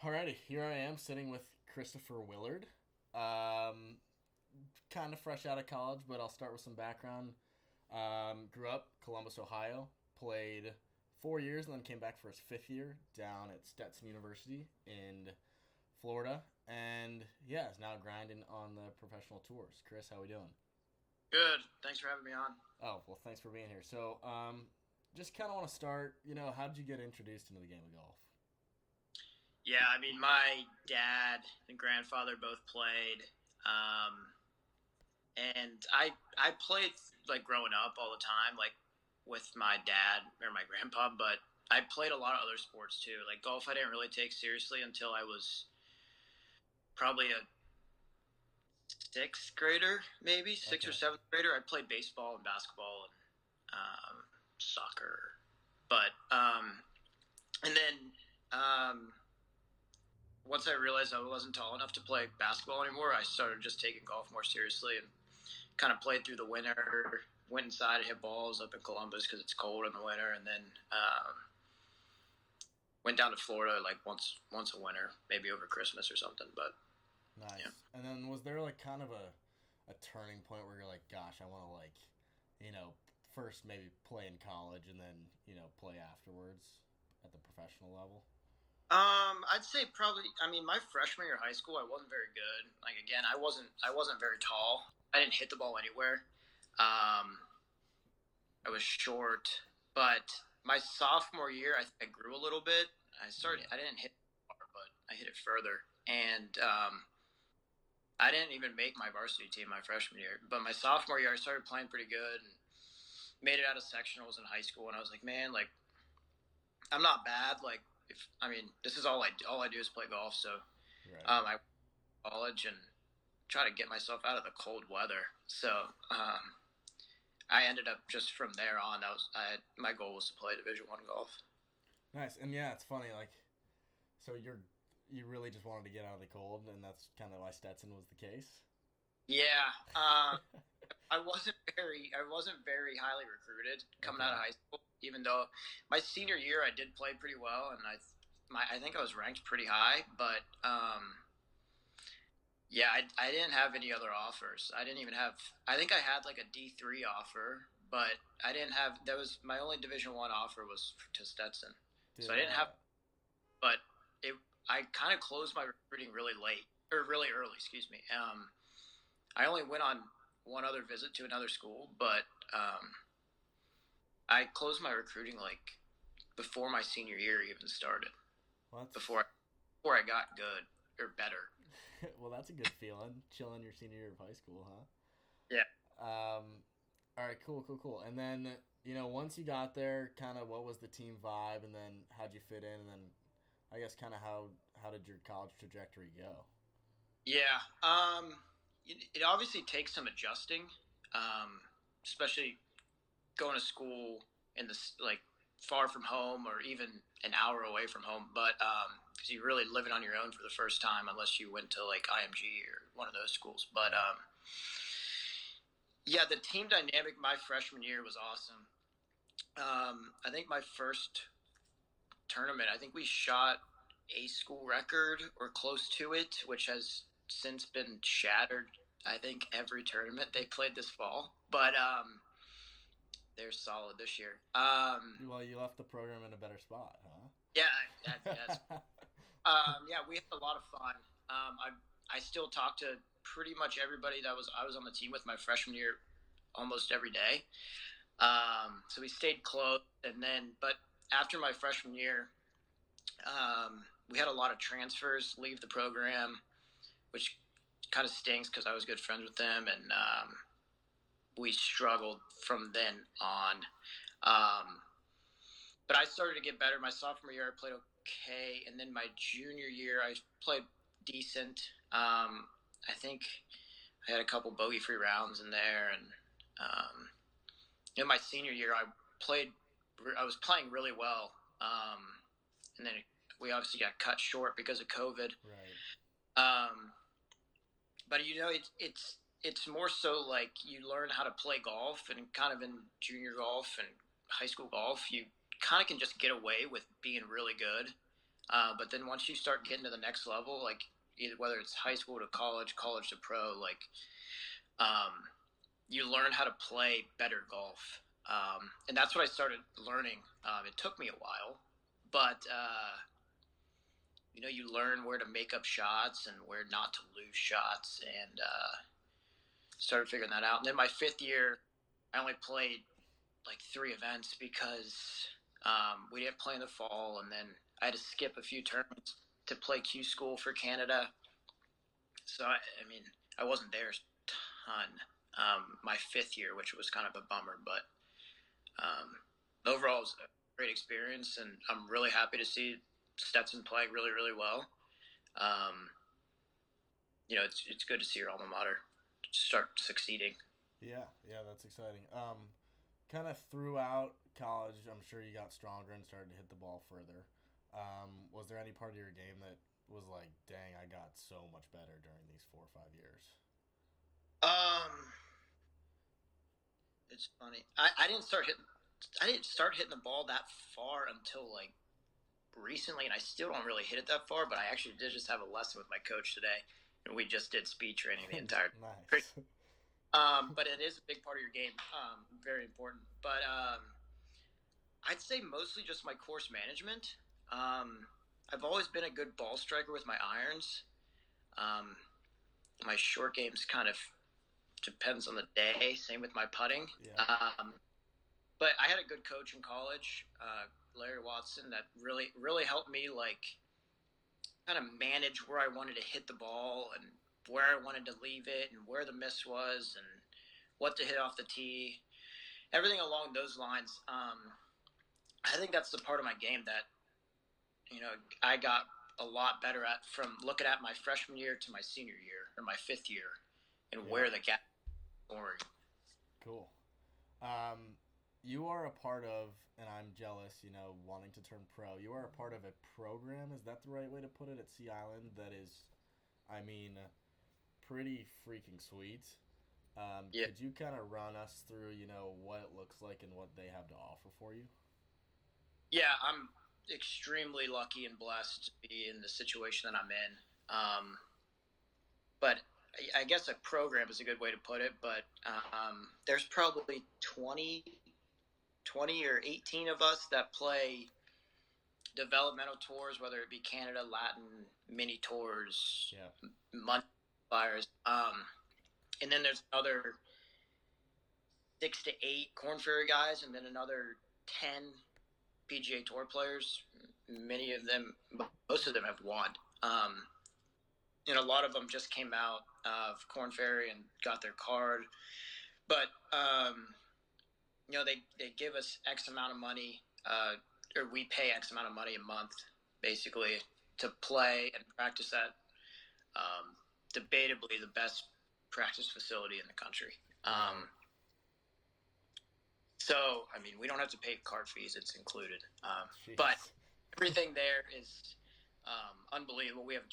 Alrighty, here I am sitting with Christopher Willard. Um, kind of fresh out of college, but I'll start with some background. Grew up Columbus, Ohio. Played 4 years and then came back for his fifth year down at Stetson University in Florida. And yeah, is now grinding on the professional tours. Chris, how we doing? Good. Thanks for having me on. Oh well, thanks for being here. Just kind of want to start. How did you get introduced into the game of golf? Yeah, I mean, my dad and grandfather both played, um, and I played like growing up all the time, like with my dad or my grandpa. But I played a lot of other sports too. Like golf, I didn't really take seriously until I was probably a sixth grader, maybe sixth or Okay. seventh grader. I played baseball and basketball and soccer, but and then. Once I realized I wasn't tall enough to play basketball anymore, I started just taking golf more seriously and kind of played through the winter. Went inside and hit balls up in Columbus because it's cold in the winter, and then went down to Florida like once a winter, maybe over Christmas or something. But yeah, Nice. And then was there like kind of a turning point where you're like, gosh, I want to you know, first maybe play in college and then, play afterwards at the professional level? I'd say probably. I mean, my freshman year of high school, I wasn't very good. Like again, I wasn't very tall. I didn't hit the ball anywhere. Um, I was short, but my sophomore year, I grew a little bit. I started. Yeah. I didn't hit it far, but I hit it further, and I didn't even make my varsity team my freshman year. But my sophomore year, I started playing pretty good and made it out of sectionals in high school. And I was like, man, like I'm not bad. Like if I mean, this is all I do is play golf. So Right. I went to college and try to get myself out of the cold weather. So I ended up just from there on. My goal was to play Division 1 golf. Nice. And yeah, it's funny. So you really just wanted to get out of the cold, and that's kind of why Stetson was the case. Yeah, I wasn't very highly recruited coming out Okay. of high school. Even though my senior year I did play pretty well, and I think I was ranked pretty high. But yeah, I didn't have any other offers. I didn't even have. I think I had like a D3 offer, but I didn't have. That was my only Division 1 offer was to Stetson, so I Did didn't have. But it I kind of closed my recruiting really late or really early. Excuse me. I only went on one other visit to another school, but I closed my recruiting like before my senior year even started. well, that's Before I got good or better. well, that's a good feeling. Chilling your senior year of high school, Yeah. huh? All right, cool, cool, cool. And then once you got there, kind of what was the team vibe, and then how'd you fit in, and then I guess kind of how did your college trajectory go? Yeah. It obviously takes some adjusting, um, especially going to school in this like far from home or even an hour away from home. But because you're really living on your own for the first time, unless you went to like IMG or one of those schools. But Right. yeah, the team dynamic my freshman year was awesome. I think my first tournament, I think we shot a school record or close to it, which has since been shattered. I think every tournament they played this fall, but they're solid this year. Well, you left the program in a better spot, Yeah, that's huh? yeah. We had a lot of fun. I still talk to pretty much everybody that I was on the team with my freshman year almost every day. So we stayed close, and then but after my freshman year, we had a lot of transfers leave the program, which kind of stinks because I was good friends with them, and we struggled from then on. Um, but I started to get better. My sophomore year, I played okay, and then my junior year, I played decent. I think I had a couple bogey-free rounds in there, and um, in my senior year, played. I was playing really well, and then we obviously got cut short because of COVID. Right. Um, but it's more so like you learn how to play golf, and kind of in junior golf and high school golf, you kind of can just get away with being really good. But then once you start getting to the next level, like either whether it's high school to college, college to pro, like um, you learn how to play better golf. And that's what I started learning. It took me a while, but you learn where to make up shots and where not to lose shots, and started figuring that out. And then my 5th year, I only played like 3 events because we didn't play in the fall, and then I had to skip a few tournaments to play Q school for Canada. So I mean, I wasn't there a ton my 5th year, which was kind of a bummer, but overall, it was a great experience, and I'm really happy to see Stetson playing really, really well. Um, it's good to see your alma mater start succeeding. Yeah, yeah, that's exciting. Kind of throughout college, I'm sure you got stronger and started to hit the ball further. Was there any part of your game that was like, dang, I got so much better during these 4 or 5 years? Um, it's funny. I didn't start hitting the ball that far until like recently, and I still don't really hit it that far. But I actually did just have a lesson with my coach today, and we just did speed training the entire. Nice. But it is a big part of your game. Very important. But I'd say mostly just my course management. I've always been a good ball striker with my irons. Um, my short game's kind of depends on the day. Same with my putting. Yeah. But I had a good coach in college, Larry Watson, that really helped me like kind of manage where I wanted to hit the ball and where I wanted to leave it and where the miss was and what to hit off the tee, everything along those lines. I think that's the part of my game that I got a lot better at from looking at my freshman year to my senior year or my 5th year and where the gap is going. Cool. You are a part of, and I'm jealous, wanting to turn pro. You are a part of a program, is that the right way to put it, at Sea Island that is, I mean, pretty freaking sweet. Yeah. Could you kind of run us through, what it looks like and what they have to offer for you? Yeah, I'm extremely lucky and blessed to be in the situation that I'm in. But I guess a program is a good way to put it. But there's probably 20 or 18 of us that play developmental tours, whether it be Canada, Latin, mini tours, Yeah. month fires. And then there's other 6 to 8 Corn Ferry guys, and then another 10 PGA Tour players. Many of them, most of them have won. A lot of them just came out of Corn Ferry and got their card. But they give us X amount of money, or we pay X amount of money a month, basically, to play and practice at debatably the best practice facility in the country. So, I mean, we don't have to pay card fees; it's included. But everything there is unbelievable. We have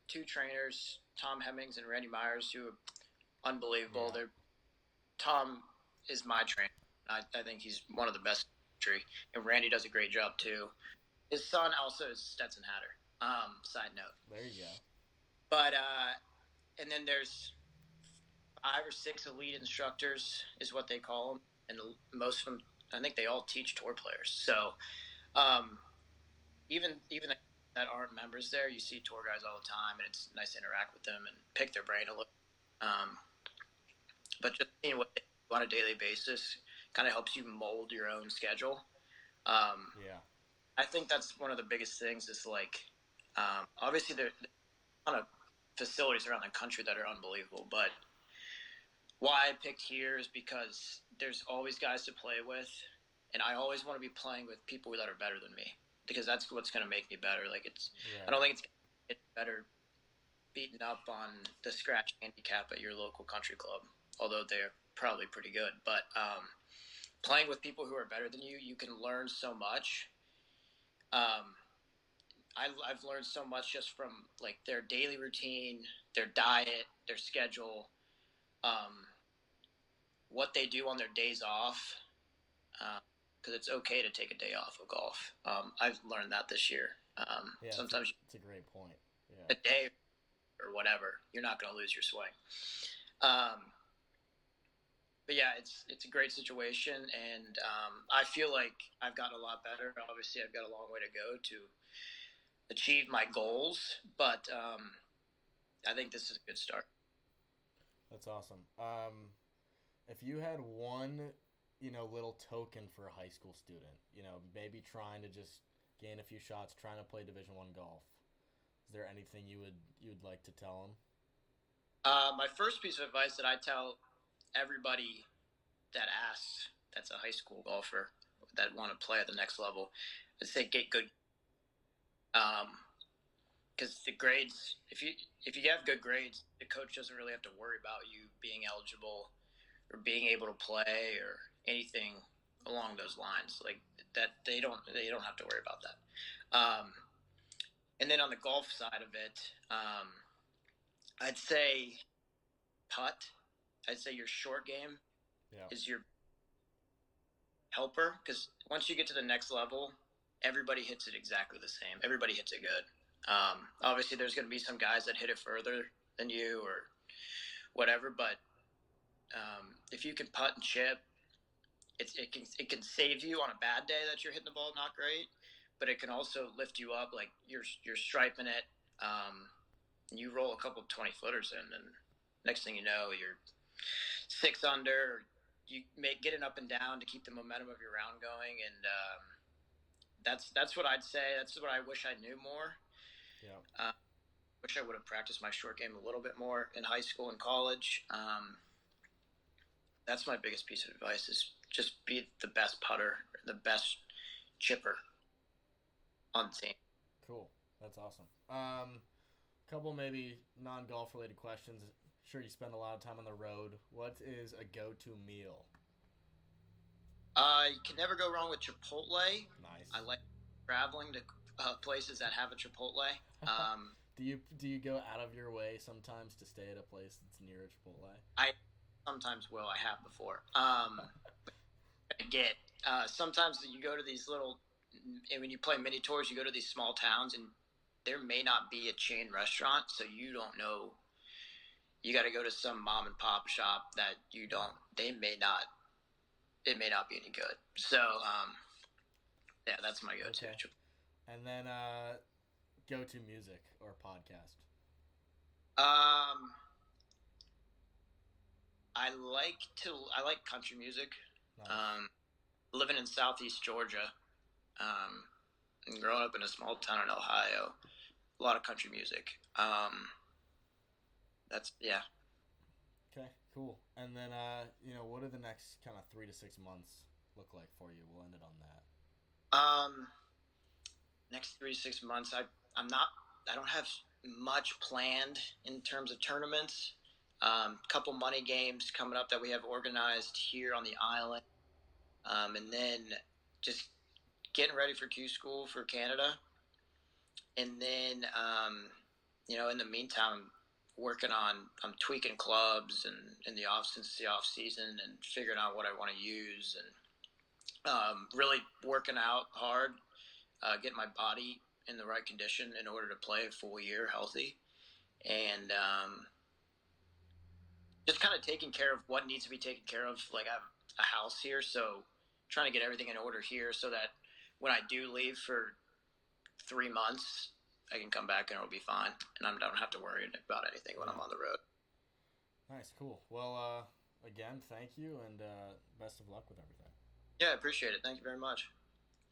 two trainers, Tom Hemmings and Randy Myers, who are unbelievable. Yeah. Tom is my trainer. I think he's one of the best in the country, and Randy does a great job too. His son also is Stetson Hatter. Side note. There you go. But and then there's 5 or 6 elite instructors, is what they call them, and most of them, I think they all teach tour players. So even that aren't members there, you see tour guys all the time, and it's nice to interact with them and pick their brain a little. But just seeing what they do on a daily basis kind of helps you mold your own schedule. Yeah. I think that's one of the biggest things is like, obviously there are a ton of facilities around the country that are unbelievable, but why I picked here is because there's always guys to play with, and I always want to be playing with people that are better than me, because that's what's going to make me better. Like I don't think it's going to get better beating up on the scratch handicap at your local country club, although they're probably pretty good. But playing with people who are better than you can learn so much. I've learned so much just from like their daily routine, their diet, their schedule, what they do on their days off. Because it's okay to take a day off of golf. I've learned that this year. Yeah, Sometimes it's a great point. a Yeah. day or whatever, you're not going to lose your swing. Um, but yeah, it's a great situation, and I feel like I've gotten a lot better. Obviously, I've got a long way to go to achieve my goals, but I think this is a good start. That's awesome. If you had one, little token for a high school student, maybe trying to just gain a few shots, trying to play Division One golf, is there anything you'd like to tell them? My first piece of advice that I tell everybody that asks, that's a high school golfer that want to play at the next level, is say get good. Because the grades, if you have good grades, the coach doesn't really have to worry about you being eligible or being able to play or anything along those lines. Like that, they don't have to worry about that. And then on the golf side of it, I'd say putt. I'd say your short game Yeah. is your helper because once you get to the next level, everybody hits it exactly the same. Everybody hits it good. Obviously, there's going to be some guys that hit it further than you or whatever, but if you can putt and chip, it can save you on a bad day that you're hitting the ball not great, but it can also lift you up. Like you're striping it, and you roll a couple of 20-footers in, and next thing you know, you're 6 under. You make getting up and down to keep the momentum of your round going, and that's what I'd say. That's what I wish I knew more. Yeah. Wish I would have practiced my short game a little bit more in high school and college. That's my biggest piece of advice: is just be the best putter, the best chipper on the team. Cool. That's awesome. Couple maybe non-golf related questions. Sure, you spend a lot of time on the road. What is a go-to meal? You can never go wrong with Chipotle. Nice. I like traveling to places that have a Chipotle. Um, Do you go out of your way sometimes to stay at a place that's near a Chipotle? I sometimes will. I have before. I get sometimes you go to these little, and when you play mini tours, you go to these small towns, and there may not be a chain restaurant, so you don't know. You got to go to some mom and pop shop that you don't. They may not. It may not be any good. So yeah, that's my go-to. Okay. And then go-to music or podcast. Um, I like country music. Nice. Living in Southeast Georgia, and growing up in a small town in Ohio, a lot of country music. That's yeah. Okay, cool. And then what do the next kind of 3 to 6 months look like for you? We'll end it on that. Next 3 to 6 months, I'm not. I don't have much planned in terms of tournaments. Couple money games coming up that we have organized here on the island, and then just getting ready for Q school for Canada, and then in the meantime, working on I'm tweaking clubs and in the off since the off season and figuring out what I want to use and really working out hard, getting my body in the right condition in order to play a full year healthy, and just kind of taking care of what needs to be taken care of. Like I have a house here, so trying to get everything in order here so that when I do leave for 3 months, I can come back and it'll be fine, and I don't have to worry about anything when I'm on the road. Nice, cool. Well, again, thank you, and best of luck with everything. Yeah, I appreciate it. Thank you very much.